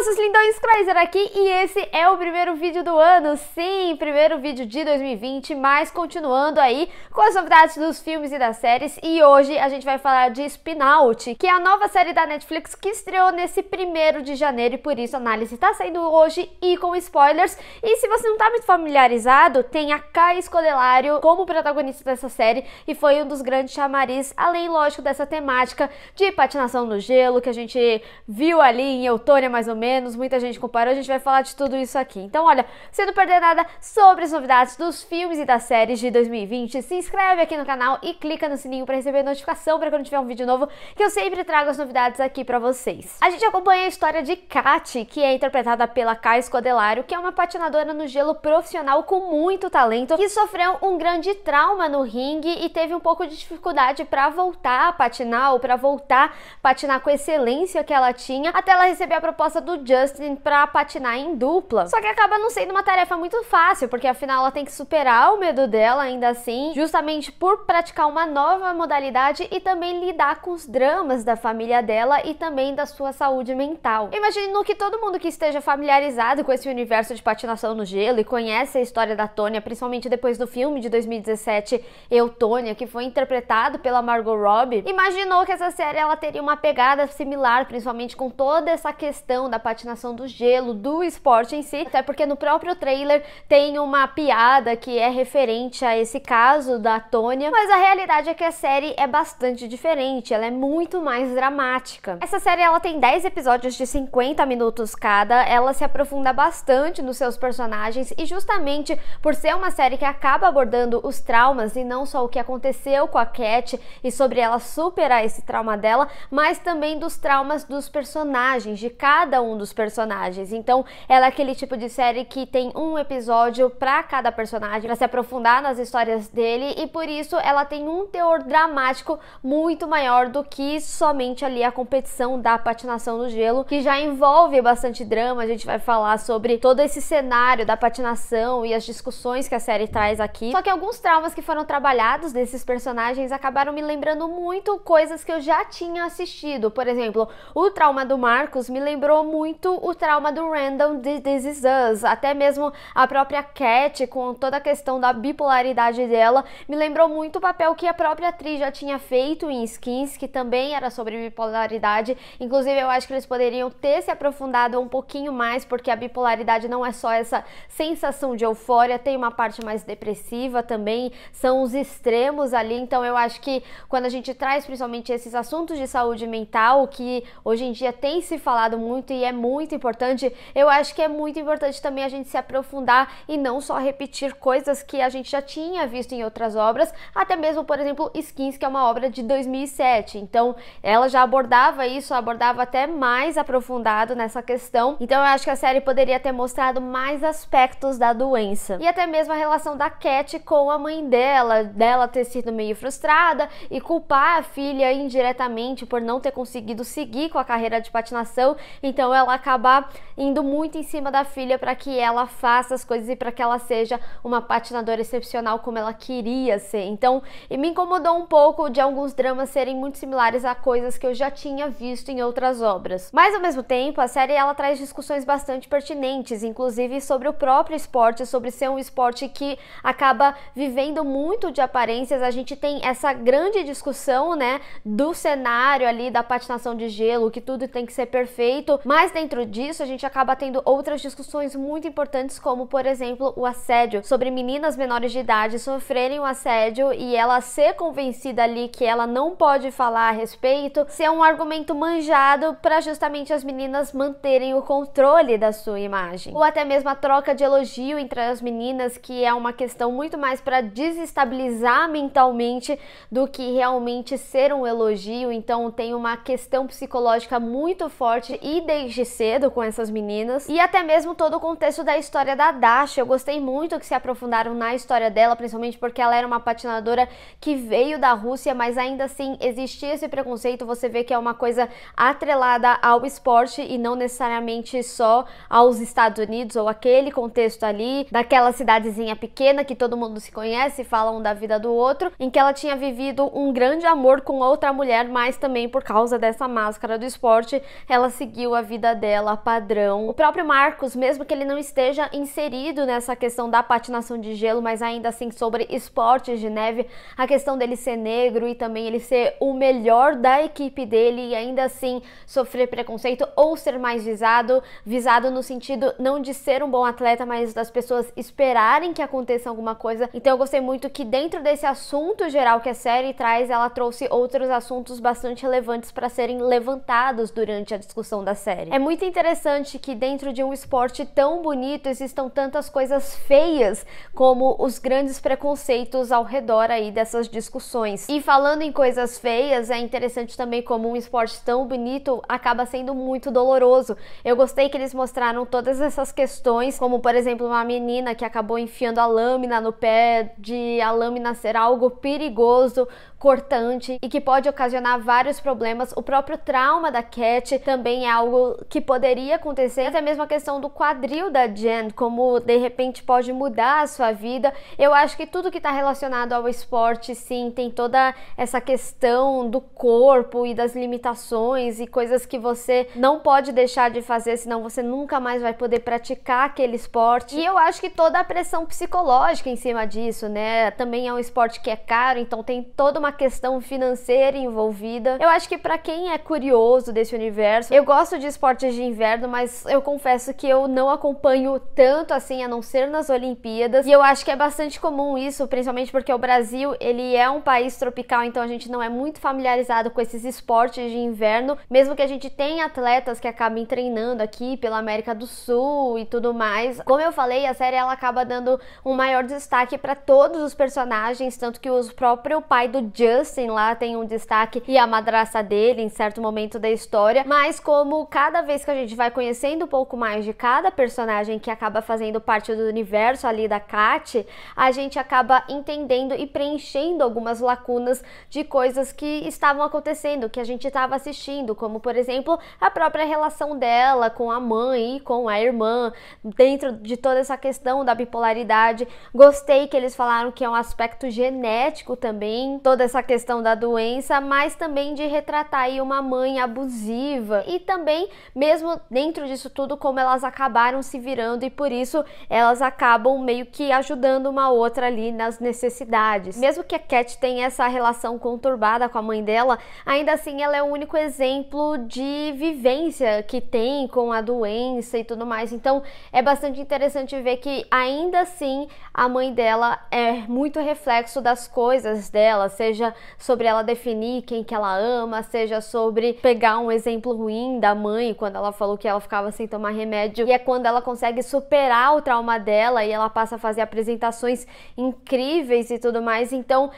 moços lindões, Chrysler aqui e esse é o primeiro vídeo do ano, sim, primeiro vídeo de 2020, mas continuando aí com as novidades dos filmes e das séries. E hoje a gente vai falar de Spin Out, que é a nova série da Netflix que estreou nesse 1º de janeiro e por isso a análise tá saindo hoje e com spoilers. E se você não tá muito familiarizado, tem a Kai Scodelario como protagonista dessa série e foi um dos grandes chamariz, além, lógico, dessa temática de patinação no gelo que a gente viu ali em Eutônia, mais ou menos, muita gente comparou, a gente vai falar de tudo isso aqui. Então, olha, sem não perder nada sobre as novidades dos filmes e das séries de 2020, se inscreve aqui no canal e clica no sininho para receber notificação para quando tiver um vídeo novo, que eu sempre trago as novidades aqui para vocês. A gente acompanha a história de Kat, que é interpretada pela Kai Scodelario, que é uma patinadora no gelo profissional com muito talento, que sofreu um grande trauma no ringue e teve um pouco de dificuldade para voltar a patinar, ou para voltar a patinar com a excelência que ela tinha, até ela receber a proposta do Justin para patinar em dupla. Só que acaba não sendo uma tarefa muito fácil, porque afinal ela tem que superar o medo dela ainda assim, justamente por praticar uma nova modalidade e também lidar com os dramas da família dela e também da sua saúde mental. Imagino que todo mundo que esteja familiarizado com esse universo de patinação no gelo e conhece a história da Tonya, principalmente depois do filme de 2017, Eutônia, que foi interpretado pela Margot Robbie, imaginou que essa série ela teria uma pegada similar, principalmente com toda essa questão da patinação do gelo, do esporte em si, até porque no próprio trailer tem uma piada que é referente a esse caso da Tonya, mas a realidade é que a série é bastante diferente, ela é muito mais dramática. Essa série ela tem 10 episódios de 50 minutos cada, ela se aprofunda bastante nos seus personagens e justamente por ser uma série que acaba abordando os traumas e não só o que aconteceu com a Kat e sobre ela superar esse trauma dela, mas também dos traumas dos personagens, de cada um dos personagens. Então ela é aquele tipo de série que tem um episódio para cada personagem, para se aprofundar nas histórias dele, e por isso ela tem um teor dramático muito maior do que somente ali a competição da patinação no gelo, que já envolve bastante drama. A gente vai falar sobre todo esse cenário da patinação e as discussões que a série traz aqui. Só que alguns traumas que foram trabalhados desses personagens acabaram me lembrando muito coisas que eu já tinha assistido. Por exemplo, o trauma do Marcus me lembrou muito o trauma do Randall de This Is Us, até mesmo a própria Kat com toda a questão da bipolaridade dela, me lembrou muito o papel que a própria atriz já tinha feito em Skins, que também era sobre bipolaridade. Inclusive eu acho que eles poderiam ter se aprofundado um pouquinho mais, porque a bipolaridade não é só essa sensação de eufória, tem uma parte mais depressiva também, são os extremos ali. Então eu acho que quando a gente traz principalmente esses assuntos de saúde mental, que hoje em dia tem se falado muito e é muito importante, eu acho que é muito importante também a gente se aprofundar e não só repetir coisas que a gente já tinha visto em outras obras, até mesmo, por exemplo, Skins, que é uma obra de 2007, então ela já abordava isso, abordava até mais aprofundado nessa questão. Então eu acho que a série poderia ter mostrado mais aspectos da doença, e até mesmo a relação da Kat com a mãe dela ter sido meio frustrada e culpar a filha indiretamente por não ter conseguido seguir com a carreira de patinação, então ela acabar indo muito em cima da filha para que ela faça as coisas e para que ela seja uma patinadora excepcional como ela queria ser. Então me incomodou um pouco de alguns dramas serem muito similares a coisas que eu já tinha visto em outras obras, mas ao mesmo tempo a série ela traz discussões bastante pertinentes, inclusive sobre o próprio esporte, sobre ser um esporte que acaba vivendo muito de aparências. A gente tem essa grande discussão, né, do cenário ali da patinação de gelo, que tudo tem que ser perfeito, mas dentro disso a gente acaba tendo outras discussões muito importantes, como por exemplo o assédio, sobre meninas menores de idade sofrerem o assédio e ela ser convencida ali que ela não pode falar a respeito, ser um argumento manjado para justamente as meninas manterem o controle da sua imagem, ou até mesmo a troca de elogio entre as meninas, que é uma questão muito mais para desestabilizar mentalmente do que realmente ser um elogio. Então tem uma questão psicológica muito forte e desde cedo com essas meninas, e até mesmo todo o contexto da história da Dasha. Eu gostei muito que se aprofundaram na história dela, principalmente porque ela era uma patinadora que veio da Rússia, mas ainda assim existia esse preconceito. Você vê que é uma coisa atrelada ao esporte e não necessariamente só aos Estados Unidos ou aquele contexto ali daquela cidadezinha pequena que todo mundo se conhece, fala um da vida do outro, em que ela tinha vivido um grande amor com outra mulher, mas também por causa dessa máscara do esporte ela seguiu a vida vida dela padrão. O próprio Marcos, mesmo que ele não esteja inserido nessa questão da patinação de gelo, mas ainda assim sobre esportes de neve, a questão dele ser negro e também ele ser o melhor da equipe dele e ainda assim sofrer preconceito ou ser mais visado no sentido não de ser um bom atleta, mas das pessoas esperarem que aconteça alguma coisa. Então eu gostei muito que dentro desse assunto geral que a série traz, ela trouxe outros assuntos bastante relevantes para serem levantados durante a discussão da série. É muito interessante que dentro de um esporte tão bonito existam tantas coisas feias como os grandes preconceitos ao redor aí dessas discussões. E falando em coisas feias, é interessante também como um esporte tão bonito acaba sendo muito doloroso. Eu gostei que eles mostraram todas essas questões, como por exemplo uma menina que acabou enfiando a lâmina no pé, de a lâmina ser algo perigoso, cortante e que pode ocasionar vários problemas. O próprio trauma da Cat também é algo que poderia acontecer, até mesmo a questão do quadril da Jen, como de repente pode mudar a sua vida. Eu acho que tudo que está relacionado ao esporte, sim, tem toda essa questão do corpo e das limitações e coisas que você não pode deixar de fazer, senão você nunca mais vai poder praticar aquele esporte. E eu acho que toda a pressão psicológica em cima disso, né? Também é um esporte que é caro, então tem toda uma questão financeira envolvida. Eu acho que para quem é curioso desse universo, eu gosto de esportes de inverno, mas eu confesso que eu não acompanho tanto assim, a não ser nas Olimpíadas. E eu acho que é bastante comum isso, principalmente porque o Brasil, ele é um país tropical, então a gente não é muito familiarizado com esses esportes de inverno, mesmo que a gente tenha atletas que acabem treinando aqui pela América do Sul e tudo mais. Como eu falei, a série ela acaba dando um maior destaque para todos os personagens, tanto que o próprio pai do Justin lá tem um destaque e a madrasta dele em certo momento da história, mas como cada vez que a gente vai conhecendo um pouco mais de cada personagem que acaba fazendo parte do universo ali da Cat, a gente acaba entendendo e preenchendo algumas lacunas de coisas que estavam acontecendo, que a gente estava assistindo, como por exemplo a própria relação dela com a mãe e com a irmã, dentro de toda essa questão da bipolaridade. Gostei que eles falaram que é um aspecto genético também, toda essa questão da doença, mas também de retratar aí uma mãe abusiva e também, mesmo dentro disso tudo, como elas acabaram se virando e por isso elas acabam meio que ajudando uma outra ali nas necessidades. Mesmo que a Cat tenha essa relação conturbada com a mãe dela, ainda assim ela é o único exemplo de vivência que tem com a doença e tudo mais, então é bastante interessante ver que ainda assim a mãe dela é muito reflexo das coisas dela, seja sobre ela definir quem que ela ama, seja sobre pegar um exemplo ruim da mãe, quando ela falou que ela ficava sem tomar remédio, e é quando ela consegue superar o trauma dela e ela passa a fazer apresentações incríveis e tudo mais. Então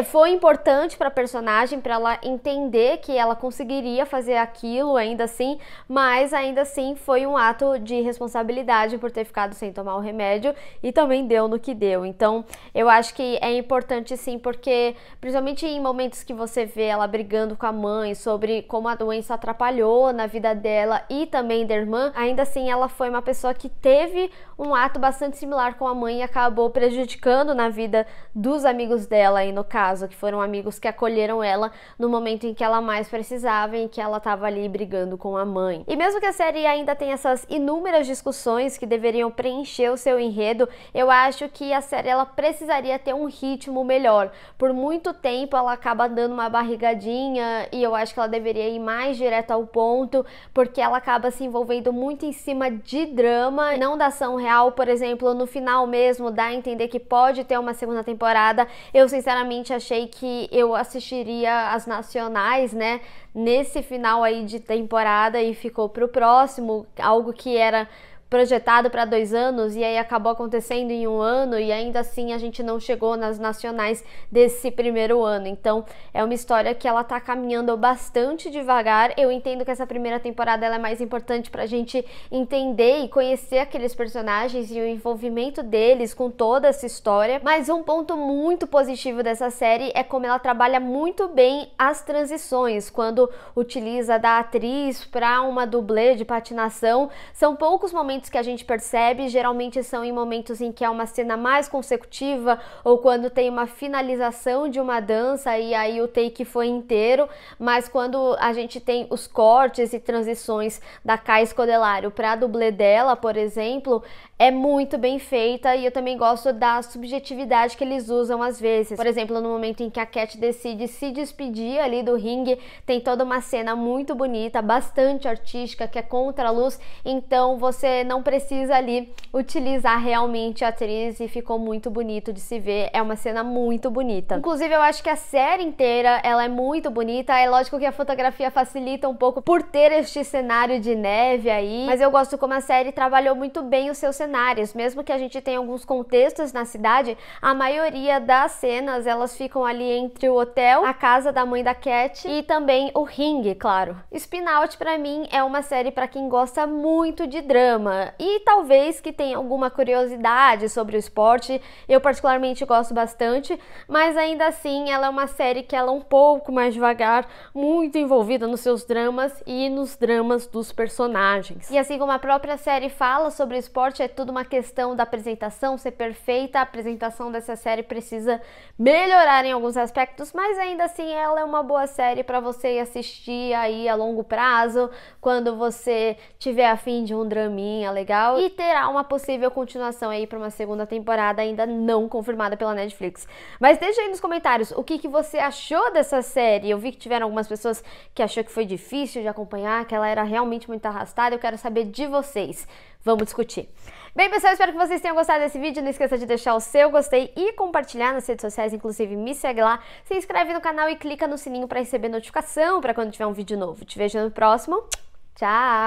foi importante para a personagem, para ela entender que ela conseguiria fazer aquilo ainda assim, mas ainda assim foi um ato de responsabilidade por ter ficado sem tomar o remédio e também deu no que deu. Então eu acho que é importante sim, porque principalmente em momentos que você vê ela brigando com a mãe sobre como a doença atrapalhou na vida dela e também da irmã, ainda assim ela foi uma pessoa que teve um ato bastante similar com a mãe e acabou prejudicando na vida dos amigos dela aí no caso, que foram amigos que acolheram ela no momento em que ela mais precisava, em que ela estava ali brigando com a mãe. E mesmo que a série ainda tenha essas inúmeras discussões que deveriam preencher o seu enredo, eu acho que a série ela precisaria ter um ritmo melhor. Por muito tempo ela acaba dando uma barrigadinha e eu acho que ela deveria ir mais direto ao ponto, porque ela acaba se envolvendo muito em cima de drama, não da ação real. Por exemplo, no final mesmo dá a entender que pode ter uma segunda temporada. Eu sinceramente achei que eu assistiria as nacionais, né, nesse final aí de temporada e ficou pro próximo, algo que era projetado para 2 anos e aí acabou acontecendo em 1 ano e ainda assim a gente não chegou nas nacionais desse primeiro ano. Então é uma história que ela tá caminhando bastante devagar. Eu entendo que essa primeira temporada ela é mais importante pra gente entender e conhecer aqueles personagens e o envolvimento deles com toda essa história, mas um ponto muito positivo dessa série é como ela trabalha muito bem as transições, quando utiliza da atriz para uma dublê de patinação. São poucos momentos momentos que a gente percebe, geralmente são em momentos em que é uma cena mais consecutiva ou quando tem uma finalização de uma dança e aí o take foi inteiro, mas quando a gente tem os cortes e transições da Kai Scodelario para a dublê dela, por exemplo, é muito bem feita e eu também gosto da subjetividade que eles usam às vezes. Por exemplo, no momento em que a Cat decide se despedir ali do ringue, tem toda uma cena muito bonita, bastante artística, que é contra a luz, então você não precisa ali utilizar realmente a atriz e ficou muito bonito de se ver, é uma cena muito bonita. Inclusive eu acho que a série inteira ela é muito bonita, é lógico que a fotografia facilita um pouco por ter este cenário de neve aí, mas eu gosto como a série trabalhou muito bem os seus cenários, mesmo que a gente tenha alguns contextos na cidade, a maioria das cenas elas ficam ali entre o hotel, a casa da mãe da Cat e também o ringue, claro. Spin Out pra mim é uma série pra quem gosta muito de drama e talvez que tenha alguma curiosidade sobre o esporte, eu particularmente gosto bastante, mas ainda assim ela é uma série que ela é um pouco mais devagar, muito envolvida nos seus dramas e nos dramas dos personagens. E assim como a própria série fala sobre o esporte, é tudo uma questão da apresentação ser perfeita, a apresentação dessa série precisa melhorar em alguns aspectos, mas ainda assim ela é uma boa série para você assistir aí a longo prazo, quando você tiver a fim de um draminha legal, e terá uma possível continuação aí para uma segunda temporada ainda não confirmada pela Netflix. Mas deixa aí nos comentários o que você achou dessa série. Eu vi que tiveram algumas pessoas que achou que foi difícil de acompanhar, que ela era realmente muito arrastada, eu quero saber de vocês. Vamos discutir. Bem, pessoal, espero que vocês tenham gostado desse vídeo. Não esqueça de deixar o seu gostei e compartilhar nas redes sociais, inclusive me segue lá, se inscreve no canal e clica no sininho para receber notificação para quando tiver um vídeo novo. Te vejo no próximo. Tchau!